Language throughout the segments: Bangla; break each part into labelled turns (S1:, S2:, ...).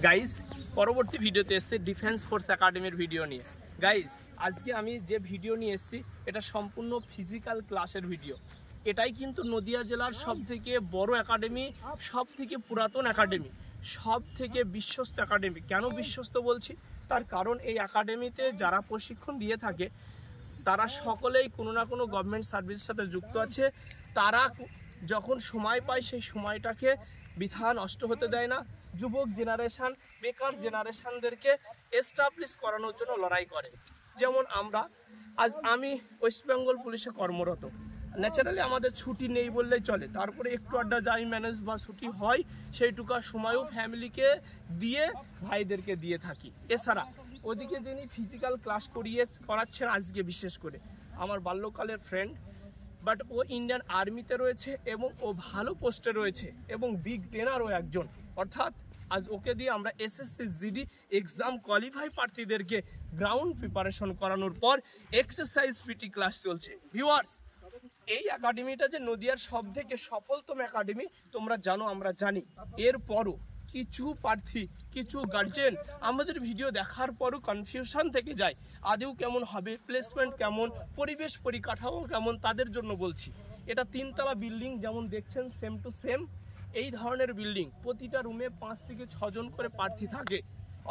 S1: গাইজ পরবর্তী ভিডিওতে এসছে ডিফেন্স ফোর্স একাডেমির ভিডিও নিয়ে। গাইজ আজকে আমি যে ভিডিও নিয়ে এসেছি এটা সম্পূর্ণ ফিজিক্যাল ক্লাসের ভিডিও। এটাই কিন্তু নদিয়া জেলার সবথেকে বড় একাডেমি, সবথেকে পুরাতন একাডেমি, সবথেকে বিশ্বস্ত একাডেমি। কেন বিশ্বস্ত বলছি? তার কারণ এই একাডেমিতে যারা প্রশিক্ষণ দিয়ে থাকে তারা সকলেই কোনো না কোনো গভর্নমেন্ট সার্ভিসের সাথে যুক্ত আছে। তারা যখন সময় পায় সেই সময়টাকে বৃথা নষ্ট হতে দেয় না। যুবক জেনারেশান, বেকার জেনারেশানদেরকে এস্টাবলিশ করানোর জন্য লড়াই করে। যেমন আমি ওয়েস্ট বেঙ্গল পুলিশে কর্মরত। ন্যাচারালি আমাদের ছুটি নেই বললেই চলে, তারপরে একটু আড্ডা যাই ম্যানেজ বা ছুটি হয় সেইটুকু সময়ও ফ্যামিলিকে দিয়ে ভাইদেরকে দিয়ে থাকি। এছাড়া ওদিকে যিনি ফিজিক্যাল ক্লাস করাচ্ছেন আজকে বিশেষ করে আমার বাল্যকালের ফ্রেন্ড, বাট ও ইন্ডিয়ান আর্মিতে রয়েছে এবং ও ভালো পোস্টে রয়েছে এবং বিগ ট্রেনারও একজন। অর্থাৎ আজ ওকে দিয়ে আমরা এসএসসি জিডি এক্সাম কোয়ালিফাই প্রার্থীদেরকে গ্রাউন্ড প্রিপারেশন করানোর পর এক্সারসাইজ পিটি ক্লাস চলছে। ভিউয়ার্স, এই একাডেমিটা যে নদিয়ার সবথেকে সফলতম একাডেমি তোমরা জানো, আমরা জানি। এরপরও কিছু প্রার্থী, কিছু গার্জেন আমাদের ভিডিও দেখার পরও কনফিউশন থেকে যায়, আদেও কেমন হবে, প্লেসমেন্ট কেমন, পরিবেশ পরিকাঠামো কেমন। তাদের জন্য বলছি, এটা 3 তলা বিল্ডিং যেমন দেখছেন সেম টু সেম এই ধরনের বিল্ডিং। প্রতিটা রুমে 5 থেকে 6 জন করে প্রার্থী থাকে।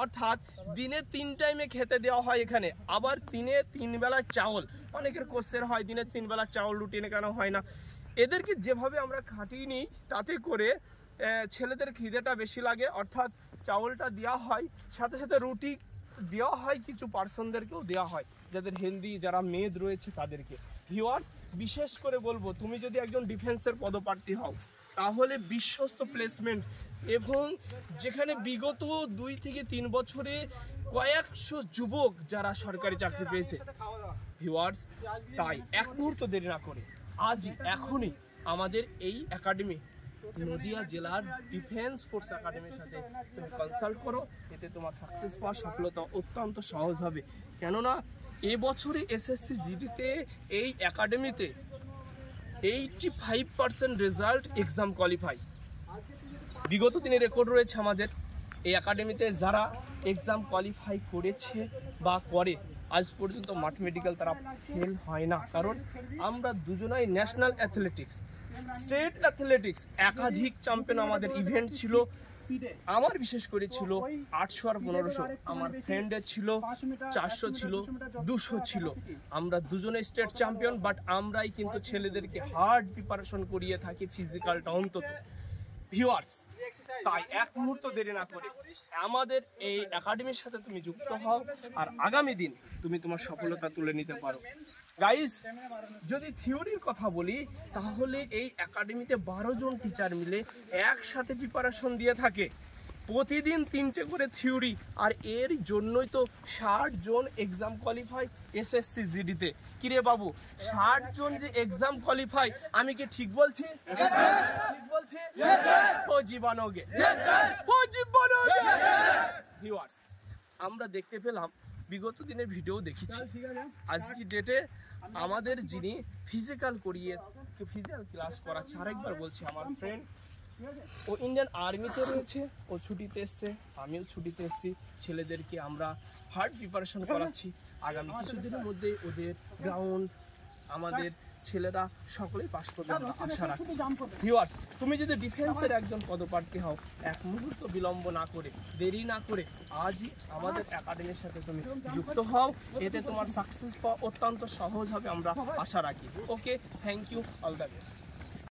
S1: অর্থাৎ দিনে 3 টাইমে খেতে দেওয়া হয় এখানে। আবার দিনে 3 বেলা চাউল, অনেকের কোশ্চেন হয় দিনে 3 বেলা চাউল রুটিনে কেন হয় না। এদেরকে যেভাবে আমরা খাটিয়ে নিই তাতে করে ছেলেদের খিদেটা বেশি লাগে। অর্থাৎ চাউলটা দেওয়া হয়, সাথে সাথে রুটি দেওয়া হয়, কিছু পার্সনদেরকেও দেওয়া হয় যাদের হেলদি, যারা মেদ রয়েছে তাদেরকে। ভিউয়ার্স, বিশেষ করে বলবো, তুমি যদি একজন ডিফেন্সের পদপ্রার্থী হও তাহলে বিশ্বস্ত প্লেসমেন্ট এবং যেখানে বিগত 2 থেকে 3 বছরে কয়েকশো যুবক যারা সরকারি চাকরি পেয়েছে। ভিউয়ার্স, তাই এক মুহূর্ত দেরি না করে আজই এখনই আমাদের এই একাডেমি নদিয়া জেলার ডিফেন্স ফোর্স একাডেমির সাথে তুমি কনসাল্ট করো। এতে তোমার সাকসেস পাওয়ার সফলতা অত্যন্ত সহজ হবে। কেননা এবছরে এসএসসি জিডিতে এই একাডেমিতে 85% রেজাল্ট এক্সাম কোয়ালিফাই। বিগত দিনের রেকর্ড রয়েছে আমাদের এই একাডেমিতে যারা এক্সাম কোয়ালিফাই করেছে বা করে আজ পর্যন্ত ম্যাথমেটিক্যাল তারা ফেল হয় না। কারণ আমরা দুজনাই ন্যাশনাল অ্যাথলেটিক্স, স্টেট অ্যাথলেটিক্স একাধিক চ্যাম্পিয়ন আমাদের ইভেন্ট ছিল। আমার বিশেষ করে ছিল 800 আর 1500, আমার ফ্রেন্ডের ছিল 400 ছিল, 200 ছিল। আমরা দুজনে স্টেট চ্যাম্পিয়ন, বাট আমরাই কিন্তু ছেলেদেরকে হার্ড প্রিপারেশন করিয়ে থাকি, ফিজিক্যালটা অন্তত। ভিউয়ার্স, তাই এক মুহূর্ত দেরি না করে আমাদের এই একাডেমির সাথে তুমি যুক্ত হও আর আগামী দিন তুমি তোমার সফলতা তুলে নিতে পারো। গাইস, যদি থিওরির কথা বলি তাহলে এই একাডেমিতে 12 জন টিচার মিলে একসাথে প্রিপারেশন দিয়ে থাকে। প্রতিদিন 3টে করে থিওরি, আর এর জন্যই তো 60 জন এক্সাম কোয়ালিফাই এসএসসি জিডিতে। কিরে বাবু, 60 জন যে এক্সাম কোয়ালিফাই, আমি কি ঠিক বলছি? ঠিক বলছি? ও জীবনোগে, ও জীবনোগে। ভিউয়ার্স, আমরা দেখতে পেলাম, বিগত দিনের ভিডিও দেখেছি, আজকে ডেটে আমাদের যিনি ফিজিক্যাল ক্লাস করাচ্ছে, আরেকবার বলছি, আমার ফ্রেন্ড, ও ইন্ডিয়ান আর্মিতে রয়েছে, ও ছুটিতে এসছে, আমিও ছুটিতে এসছি। ছেলেদেরকে আমরা হার্ড প্রিপারেশন করাচ্ছি। আগামী কিছুদিনের মধ্যে ওদের গ্রাউন্ড আমাদের ছেলেরা সকলেই পাশ করবে আমরা আশা রাখছি। ভিউয়ার্স, তুমি যদি ডিফেন্সের একজন পদপ্রার্থী হও, এক মুহূর্ত বিলম্ব না করে, দেরি না করে আজই আমাদের একাডেমির সাথে তুমি যুক্ত হও। এতে তোমার সাকসেস পাওয়া অত্যন্ত সহজ হবে আমরা আশা রাখি। Okay, thank you, all the best.